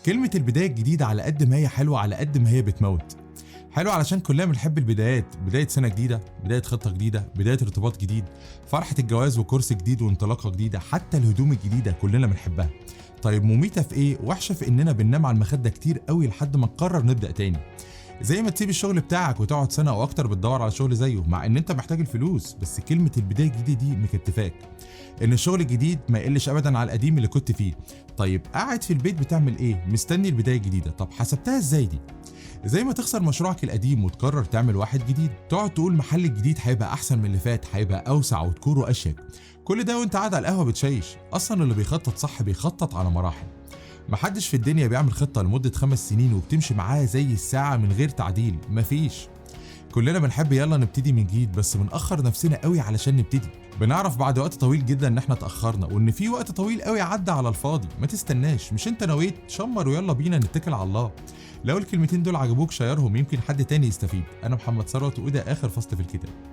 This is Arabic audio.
كلمة البداية الجديدة على قد ما هي حلوة على قد ما هي بتموت. حلو علشان كلنا بنحب البدايات، بداية سنة جديدة، بداية خطة جديدة، بداية ارتباط جديد، فرحة الجواز وكورس جديد وانطلاقة جديدة، حتى الهدوم الجديدة كلنا بنحبها. طيب مميتة في ايه؟ وحشة في اننا بننام على المخدة كتير قوي لحد ما نقرر نبدأ تاني. زي ما تسيب الشغل بتاعك وتقعد سنة او اكتر بتدور على شغل زيه مع ان انت محتاج الفلوس، بس كلمة البداية الجديدة دي مكتفاك. ان الشغل الجديد ما يقلش ابدا على القديم اللي كنت فيه. طيب قاعد في البيت بتعمل ايه؟ مستني البداية الجديدة. طب حسبتها ازاي دي؟ زي ما تخسر مشروعك القديم وتقرر تعمل واحد جديد، تقعد تقول محل الجديد هيبقى احسن من اللي فات، هيبقى اوسع ودكوره اشيك. كل ده وانت قاعد على القهوه بتشيش. اصلا اللي بيخطط صح بيخطط على مراحل. محدش في الدنيا بيعمل خطه لمده 5 سنين وبتمشي معاها زي الساعه من غير تعديل، مفيش. كلنا بنحب يلا نبتدي من جديد، بس بنأخر نفسنا قوي علشان نبتدي. بنعرف بعد وقت طويل جدا ان احنا اتأخرنا وان في وقت طويل قوي عدى على الفاضي. ما تستناش، مش انت نويت؟ شمر ويلا بينا نتكل على الله. لو الكلمتين دول عجبوك شيرهم، يمكن حد تاني يستفيد. انا محمد ثروت وده اخر فصل في الكتاب.